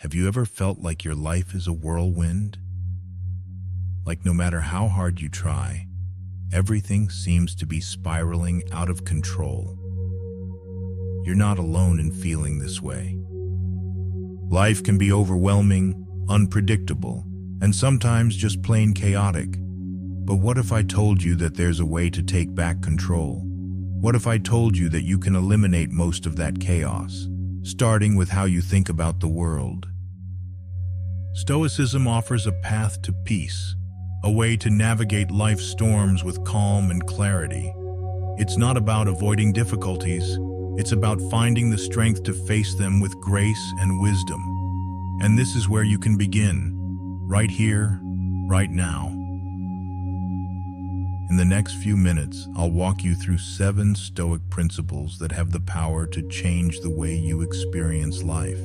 Have you ever felt like your life is a whirlwind? Like no matter how hard you try, everything seems to be spiraling out of control. You're not alone in feeling this way. Life can be overwhelming, unpredictable, and sometimes just plain chaotic. But what if I told you that there's a way to take back control? What if I told you that you can eliminate most of that chaos, starting with how you think about the world? Stoicism offers a path to peace, a way to navigate life's storms with calm and clarity. It's not about avoiding difficulties, it's about finding the strength to face them with grace and wisdom. And this is where you can begin, right here, right now. In the next few minutes, I'll walk you through 7 Stoic principles that have the power to change the way you experience life.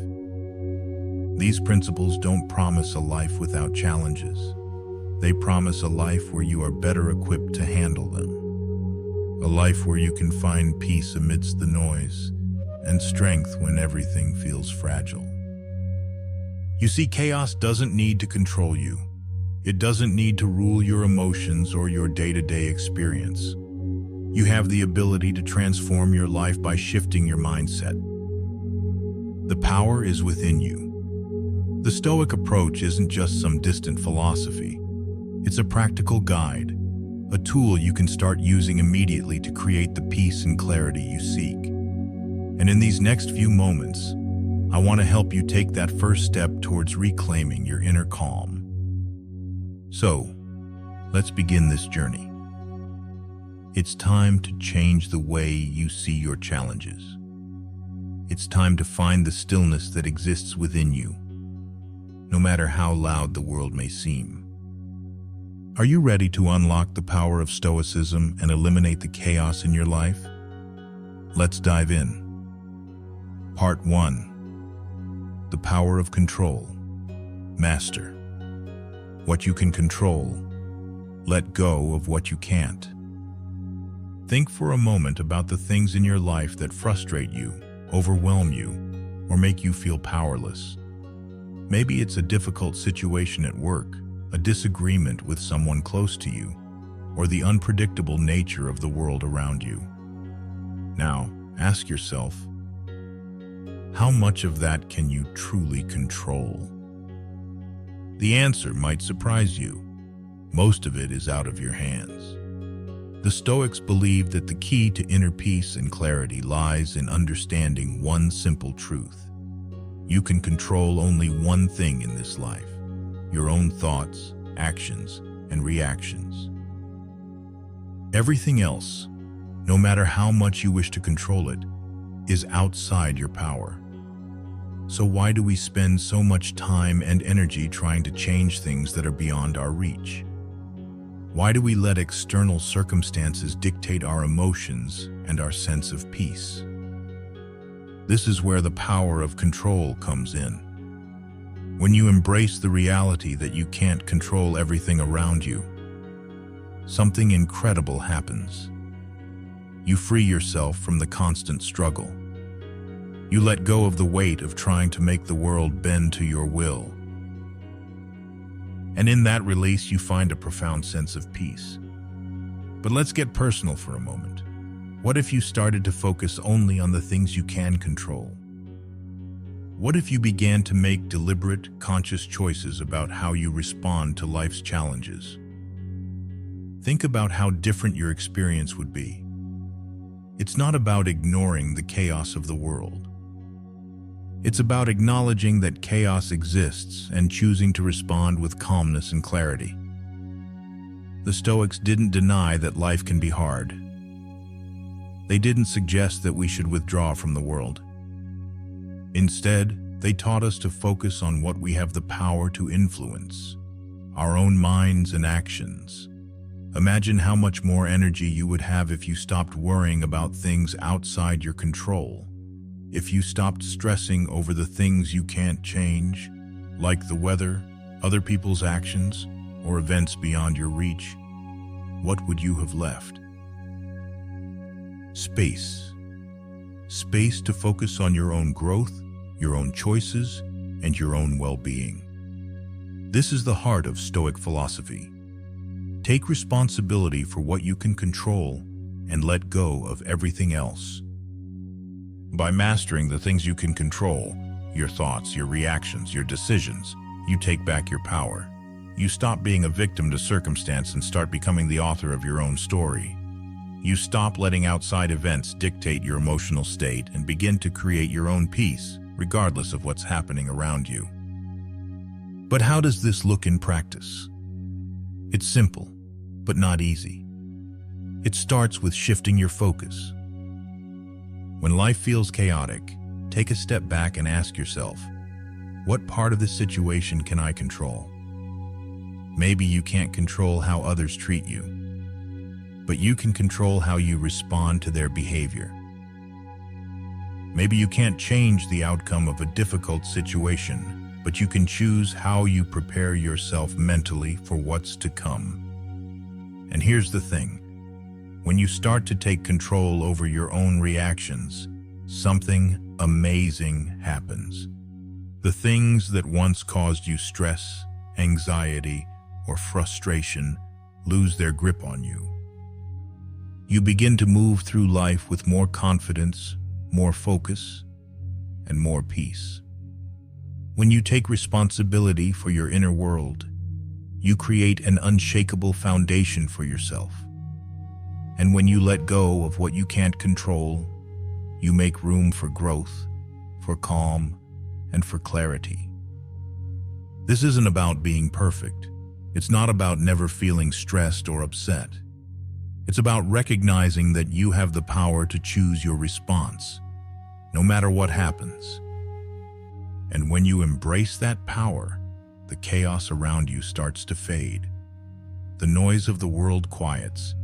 These principles don't promise a life without challenges. They promise a life where you are better equipped to handle them. A life where you can find peace amidst the noise and strength when everything feels fragile. You see, chaos doesn't need to control you. It doesn't need to rule your emotions or your day-to-day experience. You have the ability to transform your life by shifting your mindset. The power is within you. The Stoic approach isn't just some distant philosophy. It's a practical guide, a tool you can start using immediately to create the peace and clarity you seek. And in these next few moments, I want to help you take that first step towards reclaiming your inner calm. So, let's begin this journey. It's time to change the way you see your challenges. It's time to find the stillness that exists within you, no matter how loud the world may seem. Are you ready to unlock the power of Stoicism and eliminate the chaos in your life? Let's dive in. Part 1. The power of control. Master. What you can control. Let go of what you can't. Think for a moment about the things in your life that frustrate you, overwhelm you, or make you feel powerless. Maybe it's a difficult situation at work, a disagreement with someone close to you, or the unpredictable nature of the world around you. Now, ask yourself, how much of that can you truly control? The answer might surprise you. Most of it is out of your hands. The Stoics believed that the key to inner peace and clarity lies in understanding one simple truth. You can control only one thing in this life: your own thoughts, actions, and reactions. Everything else, no matter how much you wish to control it, is outside your power. So why do we spend so much time and energy trying to change things that are beyond our reach? Why do we let external circumstances dictate our emotions and our sense of peace? This is where the power of control comes in. When you embrace the reality that you can't control everything around you, something incredible happens. You free yourself from the constant struggle. You let go of the weight of trying to make the world bend to your will. And in that release, you find a profound sense of peace. But let's get personal for a moment. What if you started to focus only on the things you can control? What if you began to make deliberate, conscious choices about how you respond to life's challenges? Think about how different your experience would be. It's not about ignoring the chaos of the world. It's about acknowledging that chaos exists and choosing to respond with calmness and clarity. The Stoics didn't deny that life can be hard. They didn't suggest that we should withdraw from the world. Instead, they taught us to focus on what we have the power to influence, our own minds and actions. Imagine how much more energy you would have if you stopped worrying about things outside your control. If you stopped stressing over the things you can't change, like the weather, other people's actions, or events beyond your reach, what would you have left? Space. Space to focus on your own growth, your own choices, and your own well-being. This is the heart of Stoic philosophy. Take responsibility for what you can control and let go of everything else. By mastering the things you can control, your thoughts, your reactions, your decisions, you take back your power. You stop being a victim to circumstance and start becoming the author of your own story. You stop letting outside events dictate your emotional state and begin to create your own peace, regardless of what's happening around you. But how does this look in practice? It's simple, but not easy. It starts with shifting your focus. When life feels chaotic, take a step back and ask yourself, what part of this situation can I control? Maybe you can't control how others treat you, but you can control how you respond to their behavior. Maybe you can't change the outcome of a difficult situation, but you can choose how you prepare yourself mentally for what's to come. And here's the thing. When you start to take control over your own reactions, something amazing happens. The things that once caused you stress, anxiety, or frustration lose their grip on you. You begin to move through life with more confidence, more focus, and more peace. When you take responsibility for your inner world, you create an unshakable foundation for yourself. And when you let go of what you can't control, you make room for growth, for calm, and for clarity. This isn't about being perfect. It's not about never feeling stressed or upset. It's about recognizing that you have the power to choose your response, no matter what happens. And when you embrace that power, the chaos around you starts to fade. The noise of the world quiets,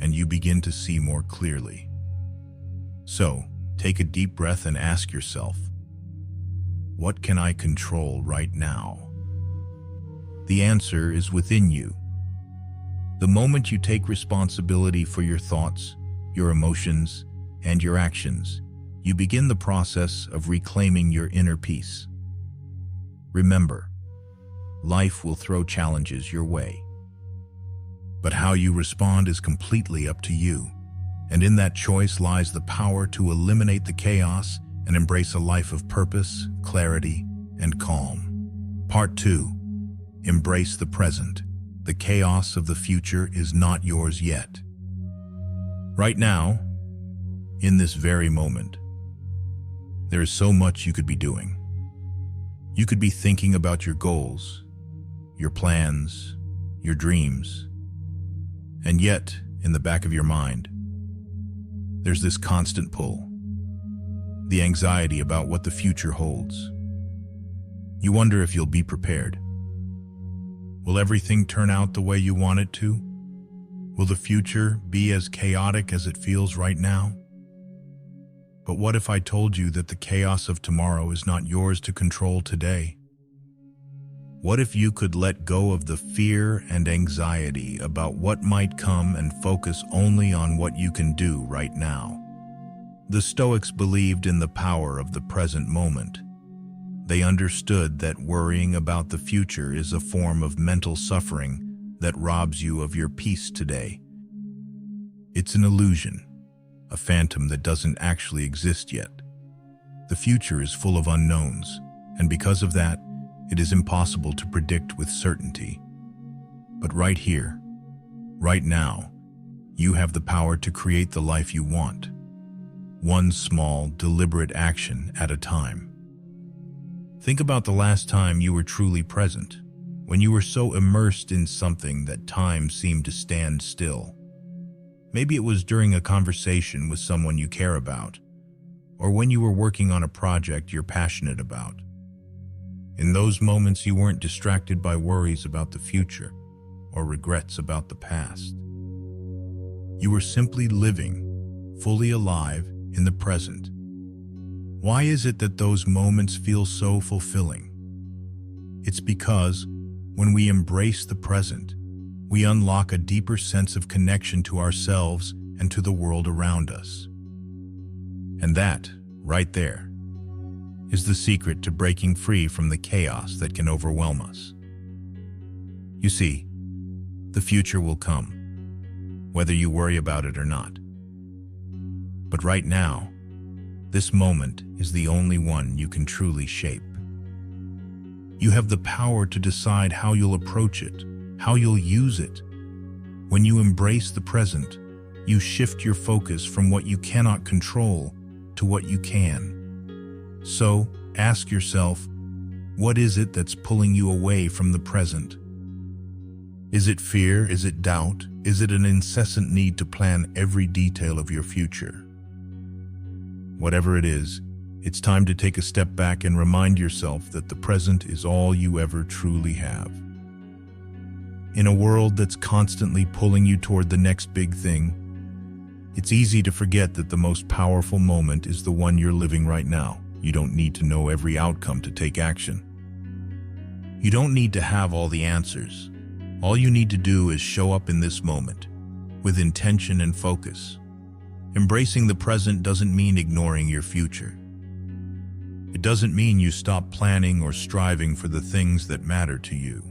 and you begin to see more clearly. So, take a deep breath and ask yourself, what can I control right now? The answer is within you. The moment you take responsibility for your thoughts, your emotions, and your actions, you begin the process of reclaiming your inner peace. Remember, life will throw challenges your way. But how you respond is completely up to you, and in that choice lies the power to eliminate the chaos and embrace a life of purpose, clarity, and calm. Part 2. Embrace the present. The chaos of the future is not yours yet. Right now, in this very moment, there is so much you could be doing. You could be thinking about your goals, your plans, your dreams, and yet, in the back of your mind, there's this constant pull, the anxiety about what the future holds. You wonder if you'll be prepared. Will everything turn out the way you want it to? Will the future be as chaotic as it feels right now? But what if I told you that the chaos of tomorrow is not yours to control today? What if you could let go of the fear and anxiety about what might come and focus only on what you can do right now? The Stoics believed in the power of the present moment. They understood that worrying about the future is a form of mental suffering that robs you of your peace today. It's an illusion, a phantom that doesn't actually exist yet. The future is full of unknowns, and because of that, it is impossible to predict with certainty. But right here, right now, you have the power to create the life you want, one small, deliberate action at a time. Think about the last time you were truly present, when you were so immersed in something that time seemed to stand still. Maybe it was during a conversation with someone you care about, or when you were working on a project you're passionate about. In those moments, you weren't distracted by worries about the future or regrets about the past. You were simply living, fully alive in the present. Why is it that those moments feel so fulfilling? It's because when we embrace the present, we unlock a deeper sense of connection to ourselves and to the world around us. And that, right there, is the secret to breaking free from the chaos that can overwhelm us. You see, the future will come, whether you worry about it or not. But right now, this moment is the only one you can truly shape. You have the power to decide how you'll approach it, how you'll use it. When you embrace the present, you shift your focus from what you cannot control to what you can. So, ask yourself, what is it that's pulling you away from the present? Is it fear? Is it doubt? Is it an incessant need to plan every detail of your future? Whatever it is, it's time to take a step back and remind yourself that the present is all you ever truly have. In a world that's constantly pulling you toward the next big thing, it's easy to forget that the most powerful moment is the one you're living right now. You don't need to know every outcome to take action. You don't need to have all the answers. All you need to do is show up in this moment, with intention and focus. Embracing the present doesn't mean ignoring your future. It doesn't mean you stop planning or striving for the things that matter to you.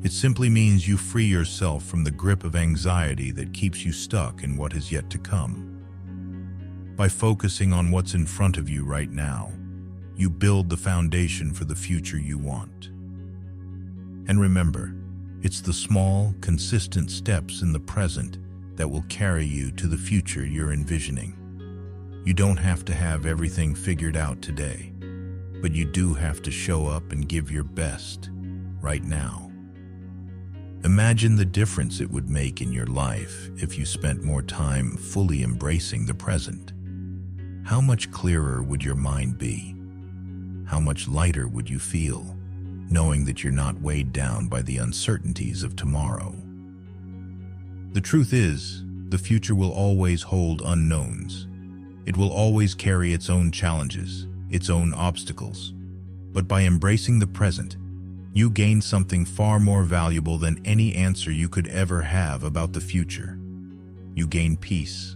It simply means you free yourself from the grip of anxiety that keeps you stuck in what is yet to come. By focusing on what's in front of you right now, you build the foundation for the future you want. And remember, it's the small, consistent steps in the present that will carry you to the future you're envisioning. You don't have to have everything figured out today, but you do have to show up and give your best right now. Imagine the difference it would make in your life if you spent more time fully embracing the present. How much clearer would your mind be? How much lighter would you feel, knowing that you're not weighed down by the uncertainties of tomorrow? The truth is, the future will always hold unknowns. It will always carry its own challenges, its own obstacles. But by embracing the present, you gain something far more valuable than any answer you could ever have about the future. You gain peace.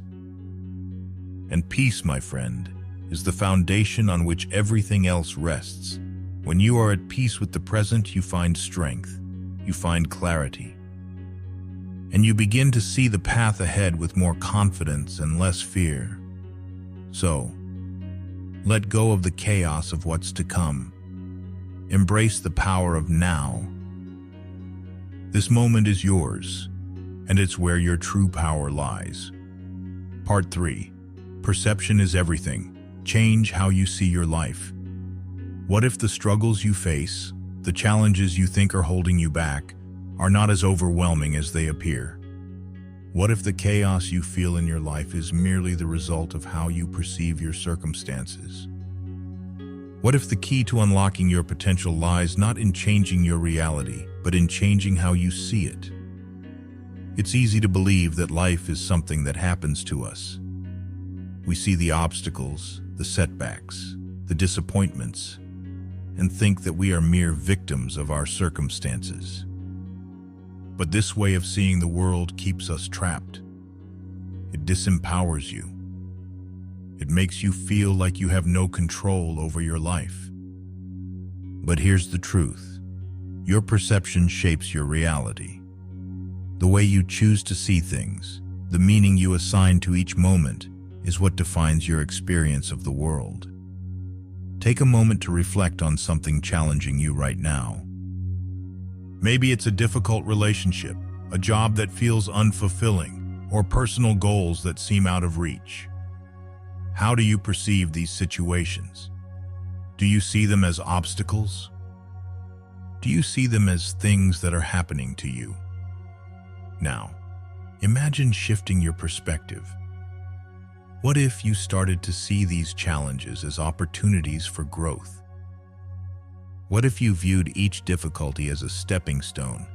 And peace, my friend, is the foundation on which everything else rests. When you are at peace with the present, you find strength, you find clarity, and you begin to see the path ahead with more confidence and less fear. So, let go of the chaos of what's to come. Embrace the power of now. This moment is yours, and it's where your true power lies. Part 3. Perception is everything. Change how you see your life. What if the struggles you face, the challenges you think are holding you back, are not as overwhelming as they appear? What if the chaos you feel in your life is merely the result of how you perceive your circumstances? What if the key to unlocking your potential lies not in changing your reality, but in changing how you see it? It's easy to believe that life is something that happens to us. We see the obstacles, the setbacks, the disappointments, and think that we are mere victims of our circumstances. But this way of seeing the world keeps us trapped. It disempowers you. It makes you feel like you have no control over your life. But here's the truth. Your perception shapes your reality. The way you choose to see things, the meaning you assign to each moment, is what defines your experience of the world. Take a moment to reflect on something challenging you right now. Maybe it's a difficult relationship, a job that feels unfulfilling, or personal goals that seem out of reach. How do you perceive these situations? Do you see them as obstacles? Do you see them as things that are happening to you? Now, imagine shifting your perspective. What if you started to see these challenges as opportunities for growth? What if you viewed each difficulty as a stepping stone,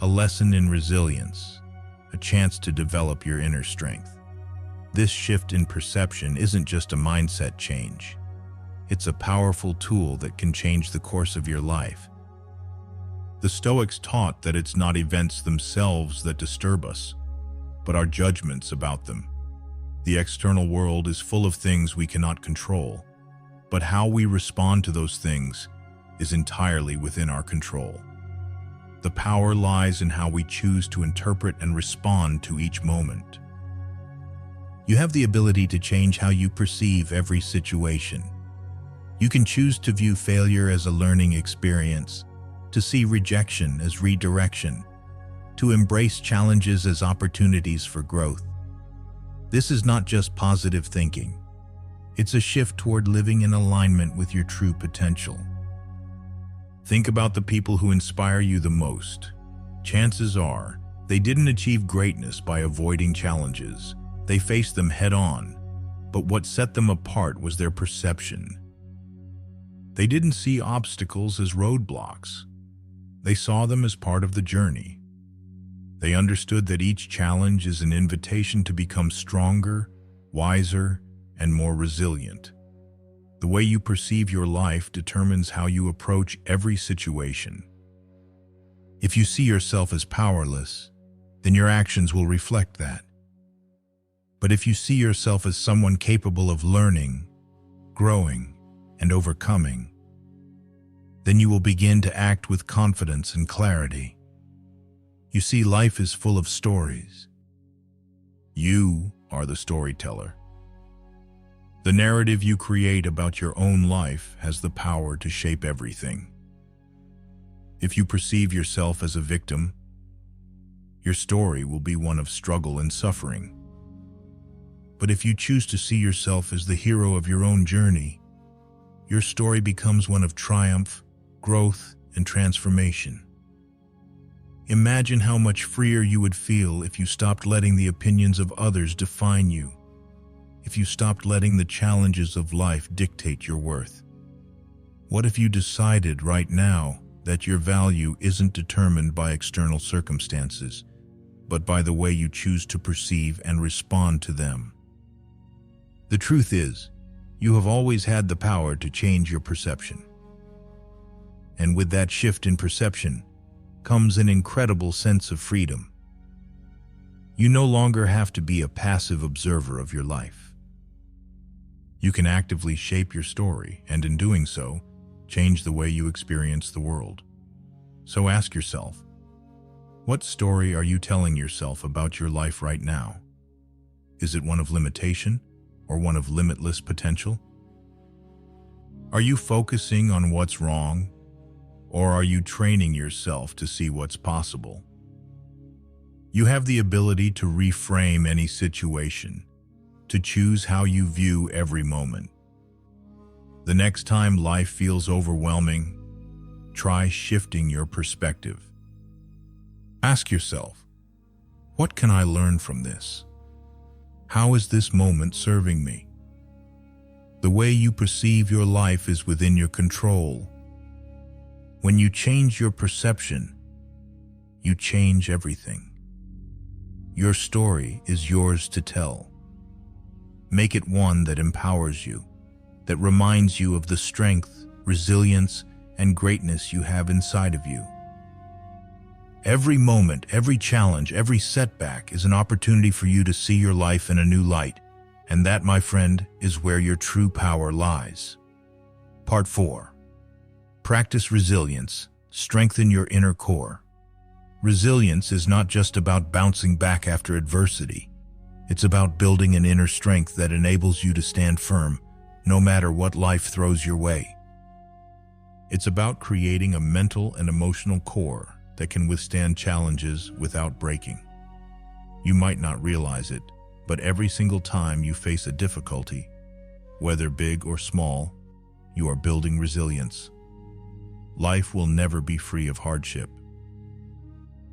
a lesson in resilience, a chance to develop your inner strength? This shift in perception isn't just a mindset change. It's a powerful tool that can change the course of your life. The Stoics taught that it's not events themselves that disturb us, but our judgments about them. The external world is full of things we cannot control, but how we respond to those things is entirely within our control. The power lies in how we choose to interpret and respond to each moment. You have the ability to change how you perceive every situation. You can choose to view failure as a learning experience, to see rejection as redirection, to embrace challenges as opportunities for growth. This is not just positive thinking. It's a shift toward living in alignment with your true potential. Think about the people who inspire you the most. Chances are, they didn't achieve greatness by avoiding challenges. They faced them head-on. But what set them apart was their perception. They didn't see obstacles as roadblocks. They saw them as part of the journey. They understood that each challenge is an invitation to become stronger, wiser, and more resilient. The way you perceive your life determines how you approach every situation. If you see yourself as powerless, then your actions will reflect that. But if you see yourself as someone capable of learning, growing, and overcoming, then you will begin to act with confidence and clarity. You see, life is full of stories. You are the storyteller. The narrative you create about your own life has the power to shape everything. If you perceive yourself as a victim, your story will be one of struggle and suffering. But if you choose to see yourself as the hero of your own journey, your story becomes one of triumph, growth, and transformation. Imagine how much freer you would feel if you stopped letting the opinions of others define you. If you stopped letting the challenges of life dictate your worth. What if you decided right now that your value isn't determined by external circumstances, but by the way you choose to perceive and respond to them? The truth is, you have always had the power to change your perception. And with that shift in perception comes an incredible sense of freedom. You no longer have to be a passive observer of your life. You can actively shape your story, and in doing so, change the way you experience the world. So ask yourself, what story are you telling yourself about your life right now? Is it one of limitation or one of limitless potential? Are you focusing on what's wrong, or are you training yourself to see what's possible? You have the ability to reframe any situation, to choose how you view every moment. The next time life feels overwhelming, try shifting your perspective. Ask yourself, what can I learn from this? How is this moment serving me? The way you perceive your life is within your control. When you change your perception, you change everything. Your story is yours to tell. Make it one that empowers you, that reminds you of the strength, resilience, and greatness you have inside of you. Every moment, every challenge, every setback is an opportunity for you to see your life in a new light, and that, my friend, is where your true power lies. Part 4. Practice resilience. Strengthen your inner core. Resilience is not just about bouncing back after adversity. It's about building an inner strength that enables you to stand firm, no matter what life throws your way. It's about creating a mental and emotional core that can withstand challenges without breaking. You might not realize it, but every single time you face a difficulty, whether big or small, you are building resilience. Life will never be free of hardship.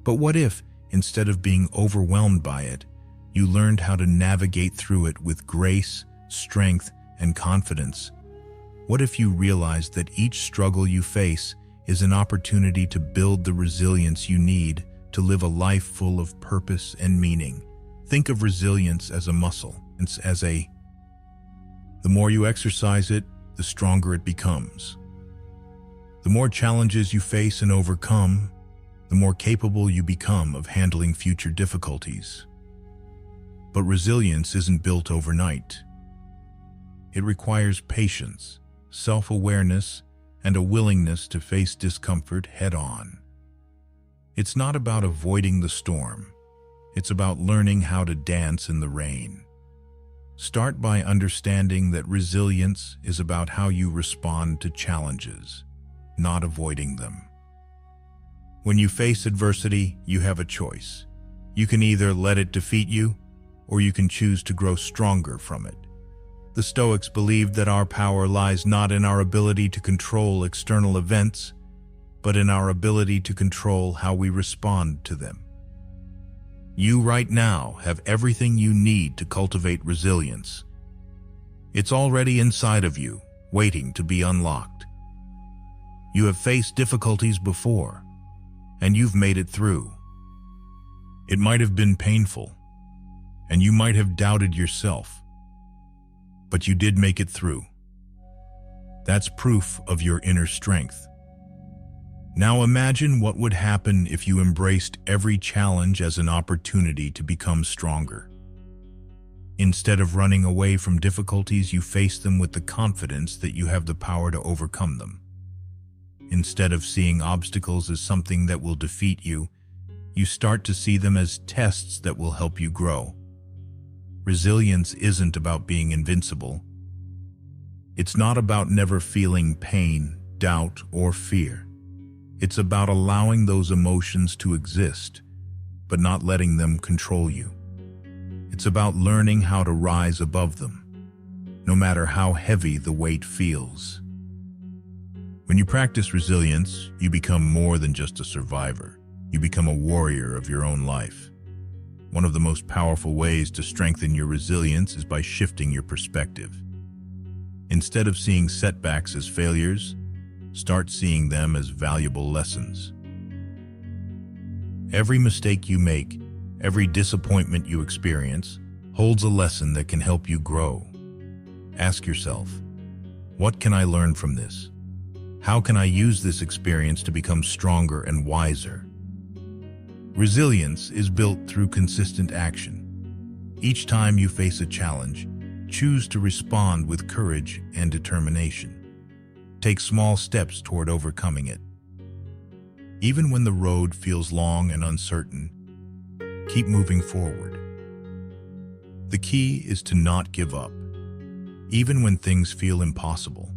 But what if, instead of being overwhelmed by it, you learned how to navigate through it with grace, strength, and confidence? What if you realized that each struggle you face is an opportunity to build the resilience you need to live a life full of purpose and meaning? Think of resilience as a muscle, the more you exercise it, the stronger it becomes. The more challenges you face and overcome, the more capable you become of handling future difficulties. But resilience isn't built overnight. It requires patience, self-awareness, and a willingness to face discomfort head-on. It's not about avoiding the storm. It's about learning how to dance in the rain. Start by understanding that resilience is about how you respond to challenges, not avoiding them. When you face adversity, you have a choice. You can either let it defeat you, or you can choose to grow stronger from it. The Stoics believed that our power lies not in our ability to control external events, but in our ability to control how we respond to them. You right now have everything you need to cultivate resilience. It's already inside of you, waiting to be unlocked. You have faced difficulties before, and you've made it through. It might have been painful, and you might have doubted yourself, but you did make it through. That's proof of your inner strength. Now imagine what would happen if you embraced every challenge as an opportunity to become stronger. Instead of running away from difficulties, you face them with the confidence that you have the power to overcome them. Instead of seeing obstacles as something that will defeat you, you start to see them as tests that will help you grow. Resilience isn't about being invincible. It's not about never feeling pain, doubt, or fear. It's about allowing those emotions to exist, but not letting them control you. It's about learning how to rise above them, no matter how heavy the weight feels. When you practice resilience, you become more than just a survivor. You become a warrior of your own life. One of the most powerful ways to strengthen your resilience is by shifting your perspective. Instead of seeing setbacks as failures, start seeing them as valuable lessons. Every mistake you make, every disappointment you experience, holds a lesson that can help you grow. Ask yourself, what can I learn from this? How can I use this experience to become stronger and wiser? Resilience is built through consistent action. Each time you face a challenge, choose to respond with courage and determination. Take small steps toward overcoming it. Even when the road feels long and uncertain, keep moving forward. The key is to not give up, even when things feel impossible.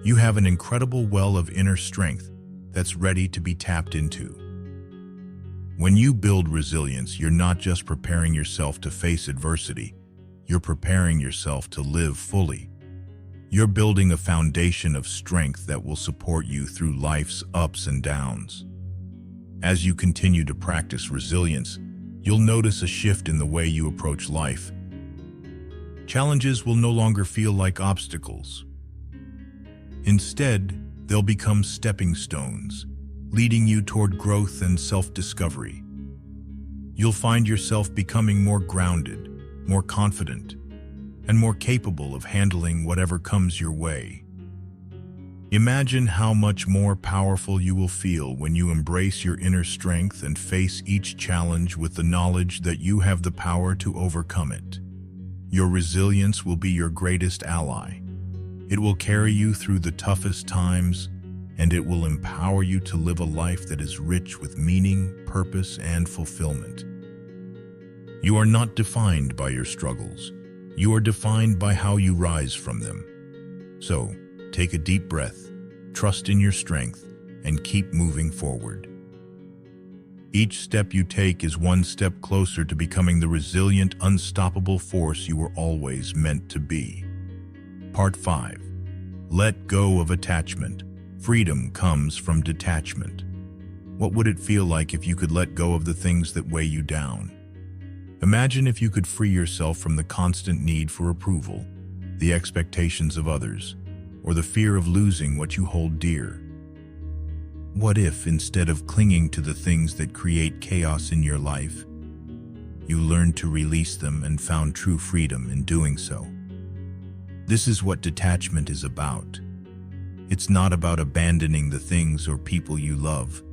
You have an incredible well of inner strength that's ready to be tapped into. When you build resilience, you're not just preparing yourself to face adversity, you're preparing yourself to live fully. You're building a foundation of strength that will support you through life's ups and downs. As you continue to practice resilience, you'll notice a shift in the way you approach life. Challenges will no longer feel like obstacles. Instead, they'll become stepping stones, leading you toward growth and self-discovery. You'll find yourself becoming more grounded, more confident, and more capable of handling whatever comes your way. Imagine how much more powerful you will feel when you embrace your inner strength and face each challenge with the knowledge that you have the power to overcome it. Your resilience will be your greatest ally. It will carry you through the toughest times, and it will empower you to live a life that is rich with meaning, purpose, and fulfillment. You are not defined by your struggles. You are defined by how you rise from them. So, take a deep breath, trust in your strength, and keep moving forward. Each step you take is one step closer to becoming the resilient, unstoppable force you were always meant to be. Part 5. Let go of attachment. Freedom comes from detachment. What would it feel like if you could let go of the things that weigh you down? Imagine if you could free yourself from the constant need for approval, the expectations of others, or the fear of losing what you hold dear. What if, instead of clinging to the things that create chaos in your life, you learned to release them and found true freedom in doing so? This is what detachment is about. It's not about abandoning the things or people you love,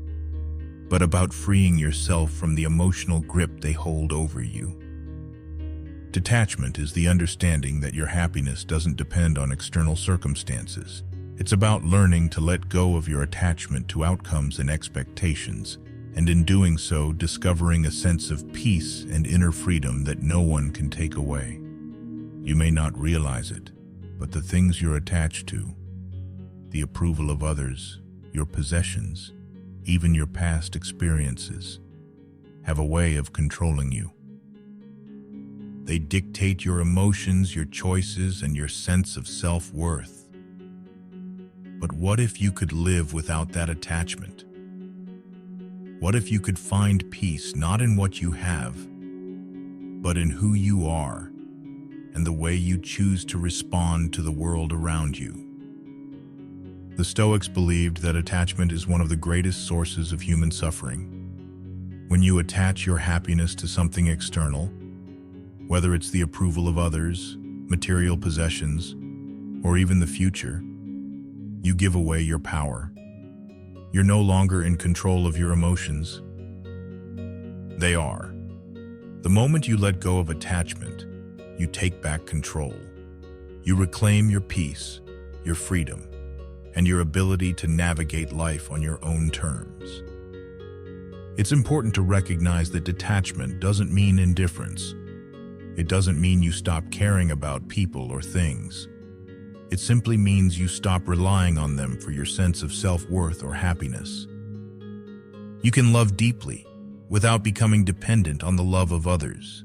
but about freeing yourself from the emotional grip they hold over you. Detachment is the understanding that your happiness doesn't depend on external circumstances. It's about learning to let go of your attachment to outcomes and expectations, and in doing so, discovering a sense of peace and inner freedom that no one can take away. You may not realize it, but the things you're attached to, the approval of others, your possessions, even your past experiences, have a way of controlling you. They dictate your emotions, your choices, and your sense of self-worth. But what if you could live without that attachment? What if you could find peace not in what you have, but in who you are and the way you choose to respond to the world around you? The Stoics believed that attachment is one of the greatest sources of human suffering. When you attach your happiness to something external, whether it's the approval of others, material possessions, or even the future, you give away your power. You're no longer in control of your emotions. They are. The moment you let go of attachment, you take back control. You reclaim your peace, your freedom, and your ability to navigate life on your own terms. It's important to recognize that detachment doesn't mean indifference. It doesn't mean you stop caring about people or things. It simply means you stop relying on them for your sense of self-worth or happiness. You can love deeply without becoming dependent on the love of others.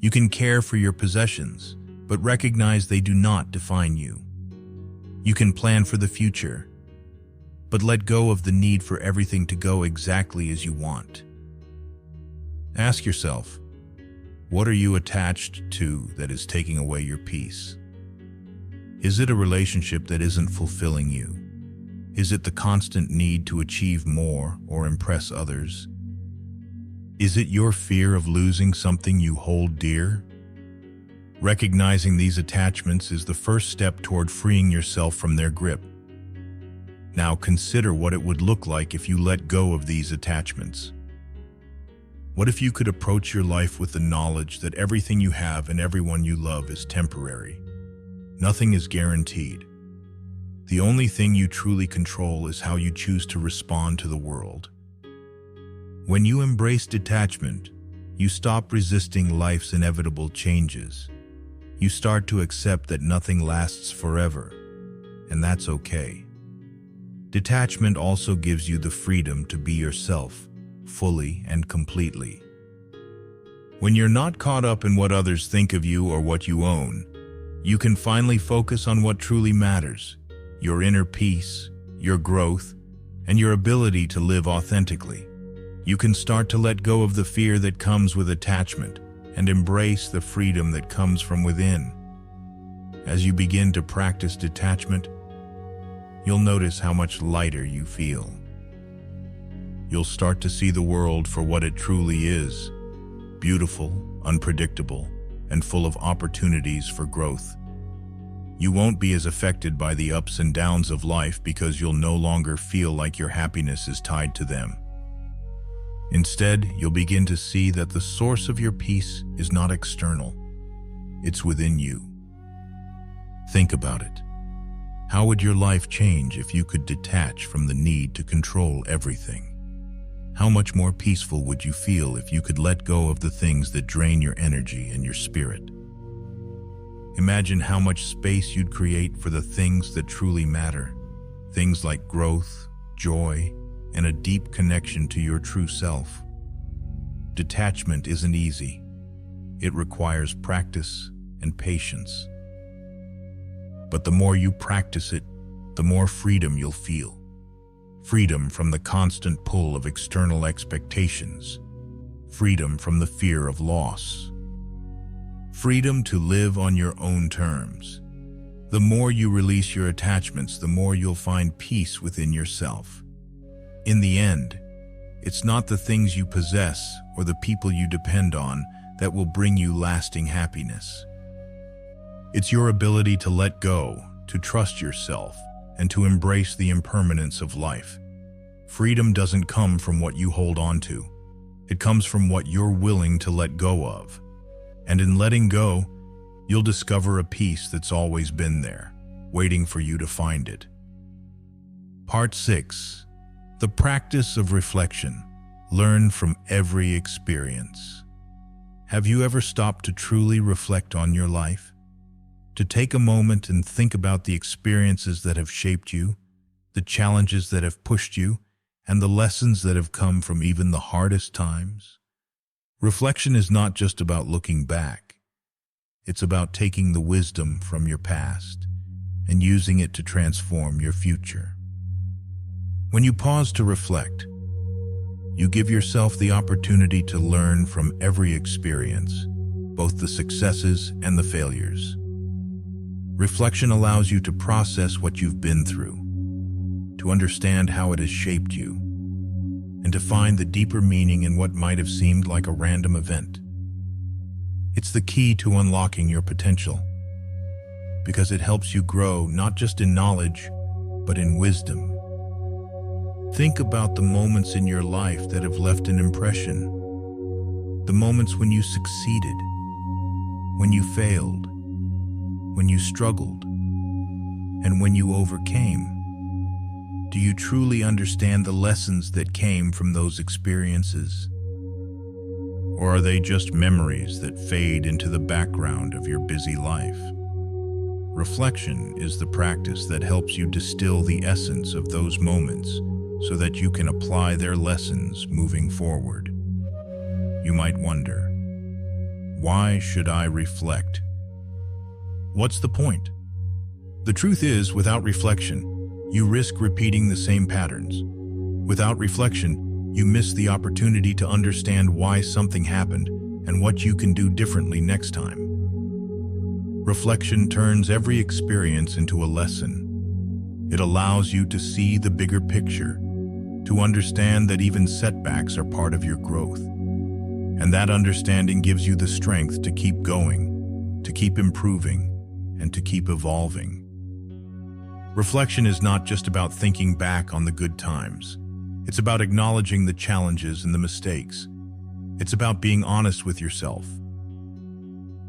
You can care for your possessions, but recognize they do not define you. You can plan for the future, but let go of the need for everything to go exactly as you want. Ask yourself, what are you attached to that is taking away your peace? Is it a relationship that isn't fulfilling you? Is it the constant need to achieve more or impress others? Is it your fear of losing something you hold dear? Recognizing these attachments is the first step toward freeing yourself from their grip. Now consider what it would look like if you let go of these attachments. What if you could approach your life with the knowledge that everything you have and everyone you love is temporary? Nothing is guaranteed. The only thing you truly control is how you choose to respond to the world. When you embrace detachment, you stop resisting life's inevitable changes. You start to accept that nothing lasts forever, and that's okay. Detachment also gives you the freedom to be yourself, fully and completely. When you're not caught up in what others think of you or what you own, you can finally focus on what truly matters: your inner peace, your growth, and your ability to live authentically. You can start to let go of the fear that comes with attachment and embrace the freedom that comes from within. As you begin to practice detachment, you'll notice how much lighter you feel. You'll start to see the world for what it truly is: beautiful, unpredictable, and full of opportunities for growth. You won't be as affected by the ups and downs of life because you'll no longer feel like your happiness is tied to them. Instead, you'll begin to see that the source of your peace is not external. It's within you. Think about it. How would your life change if you could detach from the need to control everything? How much more peaceful would you feel if you could let go of the things that drain your energy and your spirit? Imagine how much space you'd create for the things that truly matter. Things like growth, joy, and a deep connection to your true self. Detachment isn't easy. It requires practice and patience. But the more you practice it, the more freedom you'll feel. Freedom from the constant pull of external expectations. Freedom from the fear of loss. Freedom to live on your own terms. The more you release your attachments, the more you'll find peace within yourself. In the end, it's not the things you possess or the people you depend on that will bring you lasting happiness. It's your ability to let go, to trust yourself, and to embrace the impermanence of life. Freedom doesn't come from what you hold on to. It comes from what you're willing to let go of. And in letting go, you'll discover a peace that's always been there, waiting for you to find it. Part 6. The practice of reflection. Learn from every experience. Have you ever stopped to truly reflect on your life? To take a moment and think about the experiences that have shaped you, the challenges that have pushed you, and the lessons that have come from even the hardest times? Reflection is not just about looking back. It's about taking the wisdom from your past and using it to transform your future. When you pause to reflect, you give yourself the opportunity to learn from every experience, both the successes and the failures. Reflection allows you to process what you've been through, to understand how it has shaped you, and to find the deeper meaning in what might have seemed like a random event. It's the key to unlocking your potential, because it helps you grow not just in knowledge, but in wisdom. Think about the moments in your life that have left an impression. The moments when you succeeded, when you failed, when you struggled, and when you overcame. Do you truly understand the lessons that came from those experiences? Or are they just memories that fade into the background of your busy life? Reflection is the practice that helps you distill the essence of those moments so that you can apply their lessons moving forward. You might wonder, why should I reflect? What's the point? The truth is, without reflection, you risk repeating the same patterns. Without reflection, you miss the opportunity to understand why something happened and what you can do differently next time. Reflection turns every experience into a lesson. It allows you to see the bigger picture, to understand that even setbacks are part of your growth. And that understanding gives you the strength to keep going, to keep improving, and to keep evolving. Reflection is not just about thinking back on the good times. It's about acknowledging the challenges and the mistakes. It's about being honest with yourself.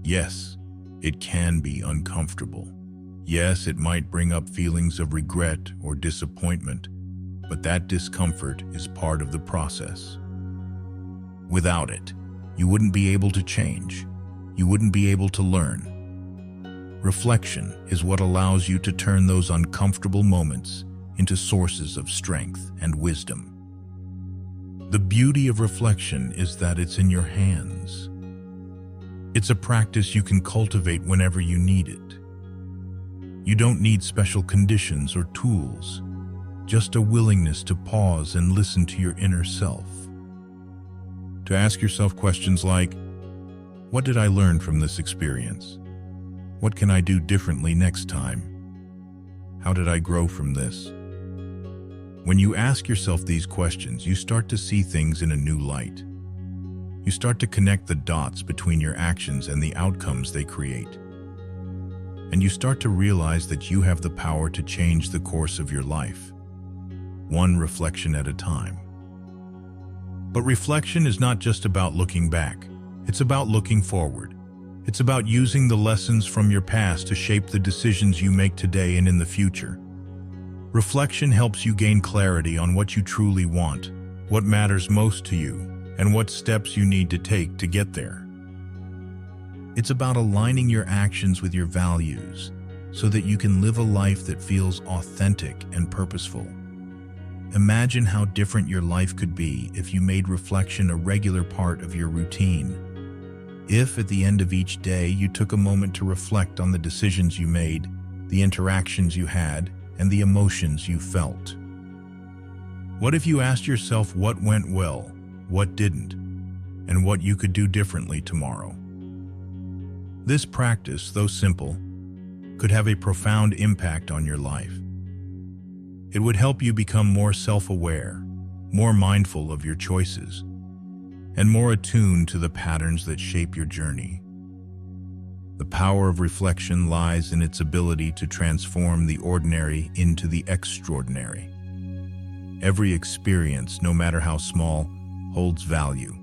Yes, it can be uncomfortable. Yes, it might bring up feelings of regret or disappointment, but that discomfort is part of the process. Without it, you wouldn't be able to change. You wouldn't be able to learn. Reflection is what allows you to turn those uncomfortable moments into sources of strength and wisdom. The beauty of reflection is that it's in your hands. It's a practice you can cultivate whenever you need it. You don't need special conditions or tools, just a willingness to pause and listen to your inner self. To ask yourself questions like, what did I learn from this experience? What can I do differently next time? How did I grow from this? When you ask yourself these questions, you start to see things in a new light. You start to connect the dots between your actions and the outcomes they create. And you start to realize that you have the power to change the course of your life, one reflection at a time. But reflection is not just about looking back. It's about looking forward. It's about using the lessons from your past to shape the decisions you make today and in the future. Reflection helps you gain clarity on what you truly want, what matters most to you, and what steps you need to take to get there. It's about aligning your actions with your values so that you can live a life that feels authentic and purposeful. Imagine how different your life could be if you made reflection a regular part of your routine. If at the end of each day you took a moment to reflect on the decisions you made, the interactions you had, and the emotions you felt. What if you asked yourself what went well, what didn't, and what you could do differently tomorrow? This practice, though simple, could have a profound impact on your life. It would help you become more self-aware, more mindful of your choices, and more attuned to the patterns that shape your journey. The power of reflection lies in its ability to transform the ordinary into the extraordinary. Every experience, no matter how small, holds value.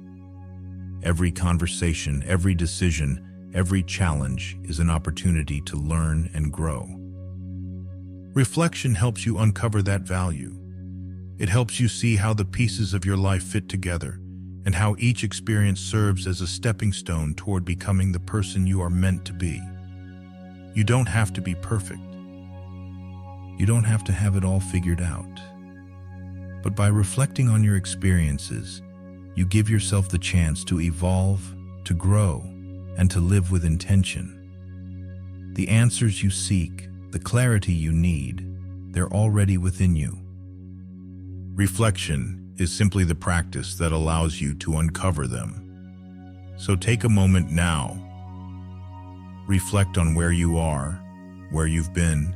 Every conversation, every decision, every challenge is an opportunity to learn and grow. Reflection helps you uncover that value. It helps you see how the pieces of your life fit together and how each experience serves as a stepping stone toward becoming the person you are meant to be. You don't have to be perfect. You don't have to have it all figured out. But by reflecting on your experiences, you give yourself the chance to evolve, to grow, and to live with intention. The answers you seek, the clarity you need, they're already within you. Reflection is simply the practice that allows you to uncover them. So take a moment now. Reflect on where you are, where you've been,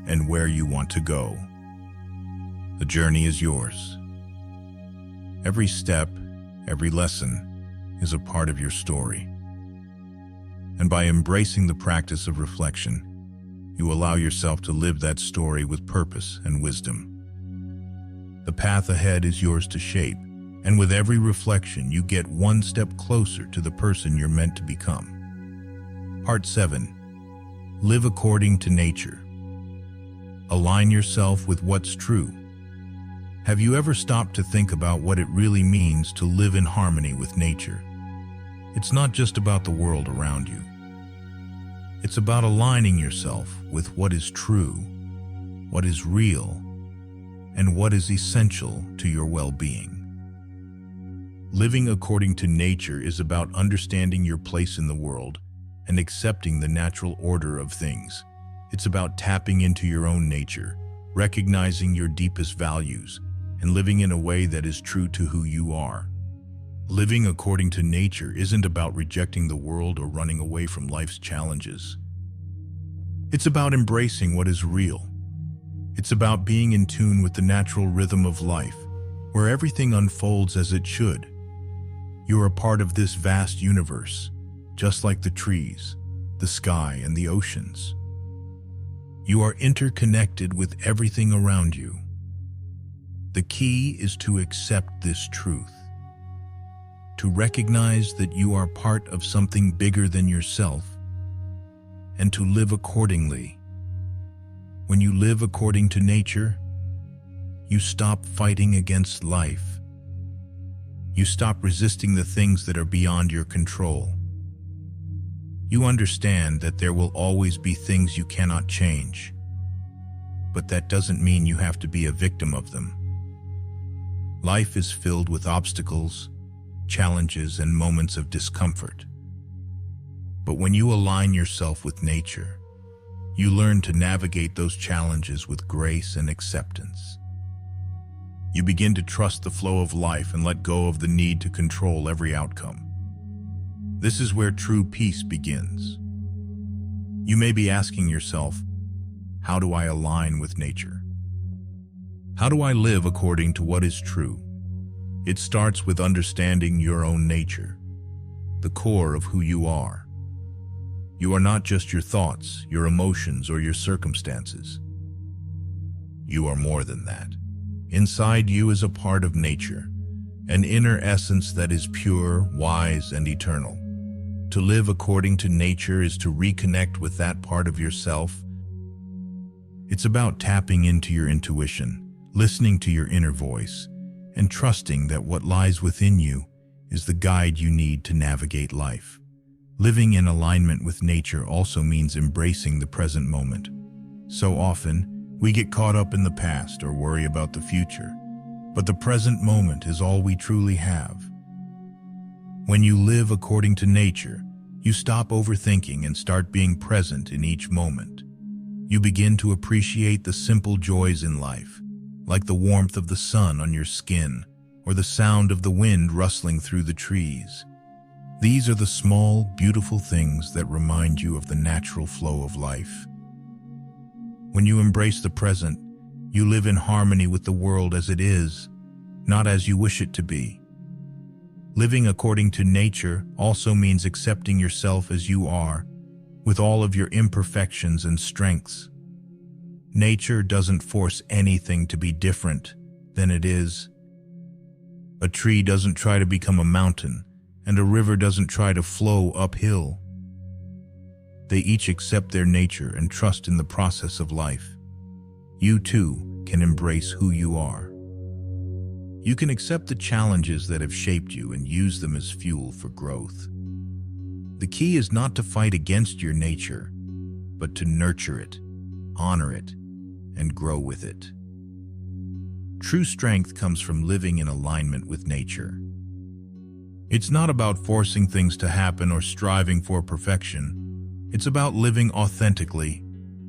and where you want to go. The journey is yours. Every step, every lesson is a part of your story. And by embracing the practice of reflection, you allow yourself to live that story with purpose and wisdom. The path ahead is yours to shape, and with every reflection, you get one step closer to the person you're meant to become. Part 7. Live according to nature. Align yourself with what's true. Have you ever stopped to think about what it really means to live in harmony with nature? It's not just about the world around you. It's about aligning yourself with what is true, what is real, and what is essential to your well-being. Living according to nature is about understanding your place in the world and accepting the natural order of things. It's about tapping into your own nature, recognizing your deepest values, and living in a way that is true to who you are. Living according to nature isn't about rejecting the world or running away from life's challenges. It's about embracing what is real. It's about being in tune with the natural rhythm of life, where everything unfolds as it should. You're a part of this vast universe, just like the trees, the sky, and the oceans. You are interconnected with everything around you. The key is to accept this truth, to recognize that you are part of something bigger than yourself, and to live accordingly. When you live according to nature, you stop fighting against life. You stop resisting the things that are beyond your control. You understand that there will always be things you cannot change, but that doesn't mean you have to be a victim of them. Life is filled with obstacles, challenges, and moments of discomfort. But when you align yourself with nature, you learn to navigate those challenges with grace and acceptance. You begin to trust the flow of life and let go of the need to control every outcome. This is where true peace begins. You may be asking yourself, how do I align with nature? How do I live according to what is true? It starts with understanding your own nature, the core of who you are. You are not just your thoughts, your emotions, or your circumstances. You are more than that. Inside you is a part of nature, an inner essence that is pure, wise, and eternal. To live according to nature is to reconnect with that part of yourself. It's about tapping into your intuition, listening to your inner voice, and trusting that what lies within you is the guide you need to navigate life. Living in alignment with nature also means embracing the present moment. So often, we get caught up in the past or worry about the future, but the present moment is all we truly have. When you live according to nature, you stop overthinking and start being present in each moment. You begin to appreciate the simple joys in life, like the warmth of the sun on your skin or the sound of the wind rustling through the trees. These are the small, beautiful things that remind you of the natural flow of life. When you embrace the present, you live in harmony with the world as it is, not as you wish it to be. Living according to nature also means accepting yourself as you are, with all of your imperfections and strengths. Nature doesn't force anything to be different than it is. A tree doesn't try to become a mountain, and a river doesn't try to flow uphill. They each accept their nature and trust in the process of life. You too can embrace who you are. You can accept the challenges that have shaped you and use them as fuel for growth. The key is not to fight against your nature, but to nurture it, honor it, and grow with it. True strength comes from living in alignment with nature. It's not about forcing things to happen or striving for perfection. It's about living authentically,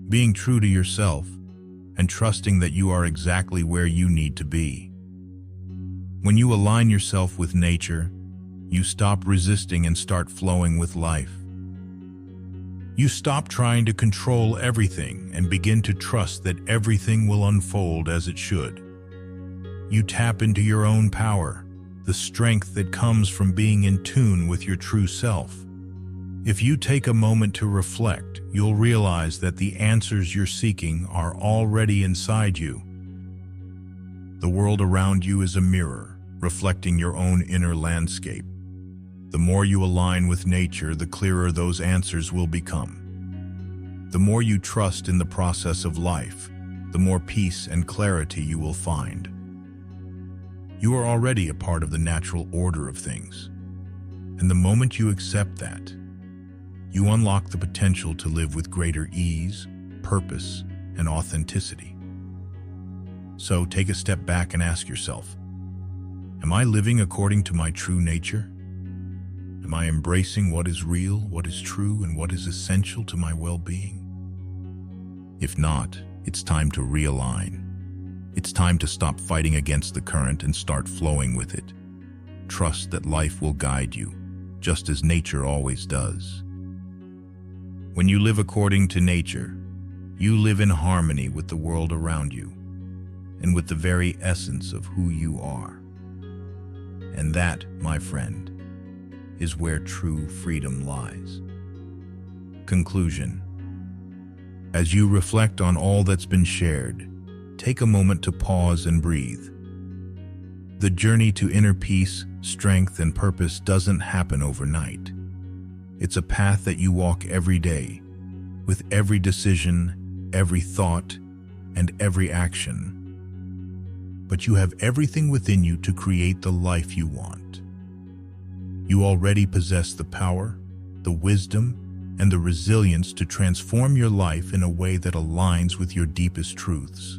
being true to yourself, and trusting that you are exactly where you need to be. When you align yourself with nature, you stop resisting and start flowing with life. You stop trying to control everything and begin to trust that everything will unfold as it should. You tap into your own power, the strength that comes from being in tune with your true self. If you take a moment to reflect, you'll realize that the answers you're seeking are already inside you. The world around you is a mirror, reflecting your own inner landscape. The more you align with nature, the clearer those answers will become. The more you trust in the process of life, the more peace and clarity you will find. You are already a part of the natural order of things, and the moment you accept that, you unlock the potential to live with greater ease, purpose, and authenticity. So take a step back and ask yourself, am I living according to my true nature? Am I embracing what is real, what is true, and what is essential to my well-being? If not, it's time to realign. It's time to stop fighting against the current and start flowing with it. Trust that life will guide you, just as nature always does. When you live according to nature, you live in harmony with the world around you and with the very essence of who you are. And that, my friend, is where true freedom lies. Conclusion. As you reflect on all that's been shared, take a moment to pause and breathe. The journey to inner peace, strength, and purpose doesn't happen overnight. It's a path that you walk every day, with every decision, every thought, and every action. But you have everything within you to create the life you want. You already possess the power, the wisdom, and the resilience to transform your life in a way that aligns with your deepest truths.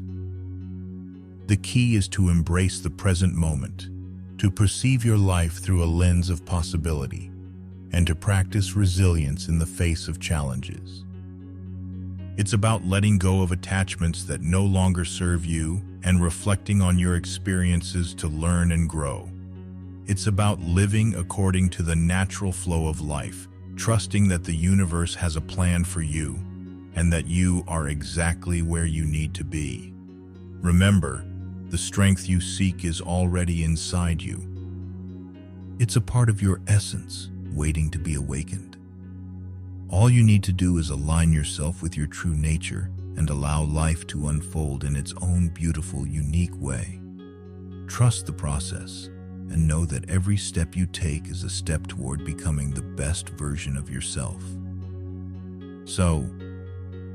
The key is to embrace the present moment, to perceive your life through a lens of possibility, and to practice resilience in the face of challenges. It's about letting go of attachments that no longer serve you and reflecting on your experiences to learn and grow. It's about living according to the natural flow of life, trusting that the universe has a plan for you and that you are exactly where you need to be. Remember, the strength you seek is already inside you. It's a part of your essence, waiting to be awakened. All you need to do is align yourself with your true nature and allow life to unfold in its own beautiful, unique way. Trust the process and know that every step you take is a step toward becoming the best version of yourself. So,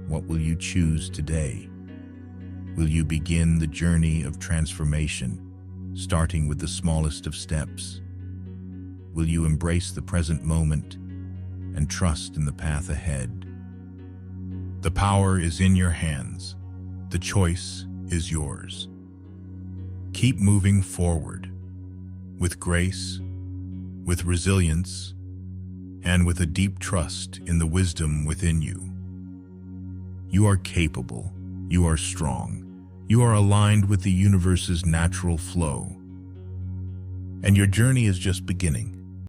what will you choose today? Will you begin the journey of transformation, starting with the smallest of steps? Will you embrace the present moment and trust in the path ahead? The power is in your hands. The choice is yours. Keep moving forward with grace, with resilience, and with a deep trust in the wisdom within you. You are capable. You are strong. You are aligned with the universe's natural flow. And your journey is just beginning.